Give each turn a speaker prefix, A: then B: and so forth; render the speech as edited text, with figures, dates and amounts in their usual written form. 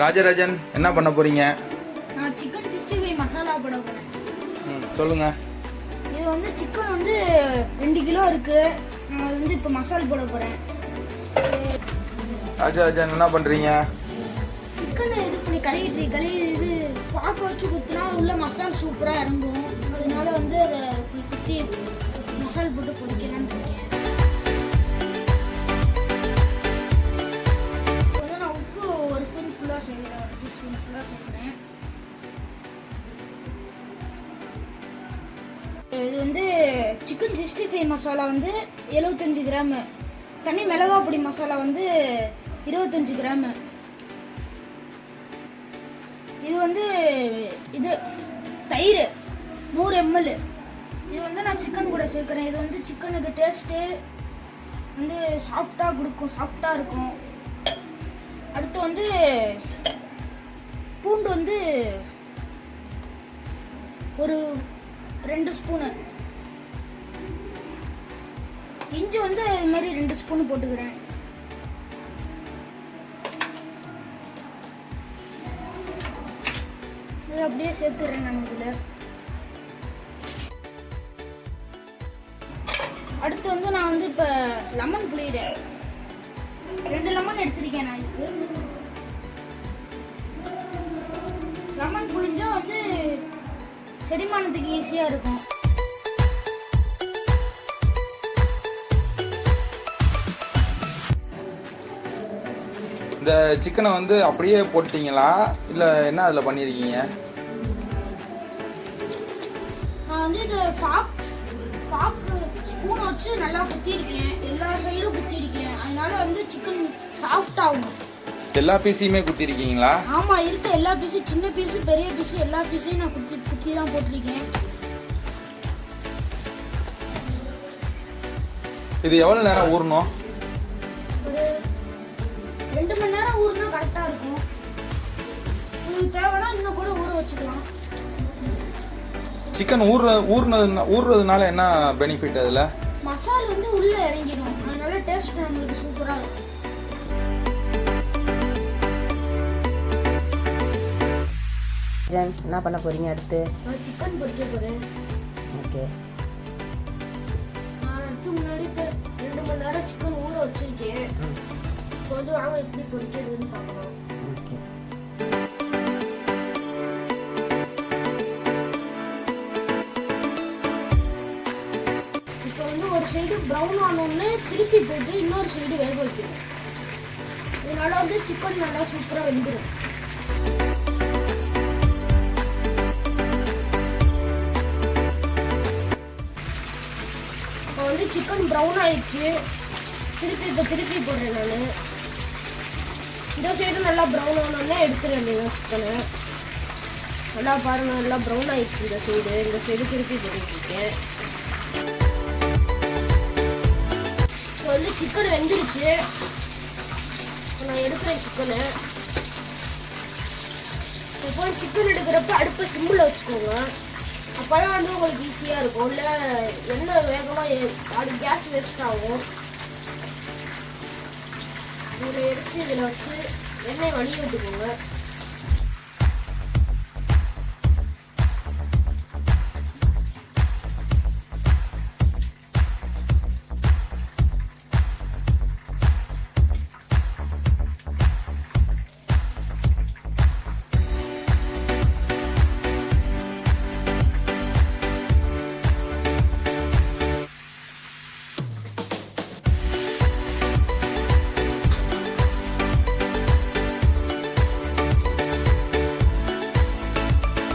A: ராஜராஜன் என்ன பண்ண போறீங்க?
B: நான் சிக்கன் 65 மசாலா போட போறேன்.
A: சொல்லுங்க.
B: இது வந்து சிக்கன் வந்து 2 கிலோ இருக்கு. நான் வந்து இப்போ மசாலா போட போறேன்.
A: ராஜராஜன் என்ன பண்றீங்க?
B: சிக்கனை இது பண்ணி கழுவி இது பாக்க வச்சு குத்தினா உள்ள மசாலா சூப்பரா இறங்கும். அதனால வந்து அதை குத்தி மசாலா போட்டு பொரிக்கலான்னு இருக்கேன். நான் உப்பு ஒரு ஸ்பூன் ஃபுல்லாக சேர்க்குறேன், ஒரு டீஸ்பூன் ஃபுல்லாக சேர்க்குறேன். இது வந்து சிக்கன் 65 மசாலா வந்து 75 கிராமு, தனி மிளகா பொடி மசாலா வந்து 25 கிராமு. இது வந்து இது தயிர் 100 ml. இது வந்து நான் சிக்கன் கூட சேர்க்குறேன். இது வந்து சிக்கனுக்கு டேஸ்ட்டு வந்து சாஃப்டாக கொடுக்கும், சாஃப்டாக இருக்கும். அடுத்து வந்து பூண்டு வந்து ஒரு 2 ஸ்பூனு, இஞ்சி வந்து இது மாதிரி 2 ஸ்பூனு போட்டுக்கிறேன். இது அப்படியே சேர்த்துறேன் நான் இதில். அடுத்து வந்து நான் வந்து இப்போ லெமன் புளியிறேன். 2 லெமன் எடுத்திருக்கேன் நான். இதுக்கு லெமன் புளிஞ்சா வந்து செரிமானத்துக்கு ஈஸியாக இருக்கும்.
A: இந்த சிக்கனை வந்து அப்படியே போட்டீங்களா இல்லை என்ன அதில் பண்ணியிருக்கீங்க?
B: நான் வந்து இது ஃபாக்கு ஸ்பூன் வச்சு நல்லா குத்திருக்கேன், எல்லா சைடும் குத்திருக்கேன். அதனால வந்து சிக்கன் சாஃப்ட் ஆகும்.
A: எல்லா பீஸையுமே குத்திருக்கீங்களா?
B: ஆமாம், இருக்க எல்லா பீஸும், சின்ன பீஸு பெரிய பீஸு எல்லா பீஸையும் நான் குத்தி தான் போட்டிருக்கேன்.
A: இது எவ்வளோ நேரம் ஊறணும்?
B: ஒரு 2 மணி நேரம் ஊறினா கரெக்டாக இருக்கும். உங்களுக்கு தேவைன்னா இன்னும் கூட ஊற வச்சுக்கலாம்.
A: சிக்கன் ஊறுறதுனால என்ன பெனிஃபிட் அதில்?
B: மசாலா வந்து உள்ளே இறங்கிடும், அதனால டேஸ்ட் நம்மளுக்கு சூப்பராக இருக்கும்.
C: என்ன பண்ண போறீங்க அடுத்து?
B: நான் சிக்கன் பொரிக்க போகிறேன்.
C: ஓகே.
B: நான் அடுத்து முன்னாடி இப்போ 2 மணி நேரம் சிக்கன் ஊற வச்சுருக்கேன். இப்போ வந்து வாங்க எப்படி பொரிக்கிறதுன்னு பார்க்கலாம்.
C: ஓகே.
B: இப்போ வந்து ஒரு சைடு ப்ரௌன் ஆனோடனே திருப்பி போட்டு இன்னொரு சைடு வேக வைக்கணும். இதனால வந்து சிக்கன் நல்லா சூப்பராக வெந்துடும். இப்போ வந்து சிக்கன் ப்ரௌன் ஆயிடுச்சு. திருப்பி போடுறேன் நான். இந்த சைடு நல்லா ப்ரௌன் ஆனோடனே எடுத்துறேன் சிக்கனை. நல்லா பாருங்கள், நல்லா ப்ரௌன் ஆயிடுச்சு. இந்த சைடு திருப்பி போட்டுருக்கேன். இப்போ வந்து சிக்கன் வெந்துருச்சு. இப்போ நான் எடுக்கிறேன் சிக்கனை. இப்போ சிக்கன் எடுக்கிறப்ப அடுப்பை சிம்மில் வச்சுக்கோங்க. அப்போ தான் வந்து உங்களுக்கு ஈஸியாக இருக்கும். இல்லை எண்ணெய் வேகமாக அது கேஸ் வேஸ்ட் ஆகும். இதில் எடுத்து இதில் வச்சு எண்ணெய் வடிய விட்டுக்கோங்க.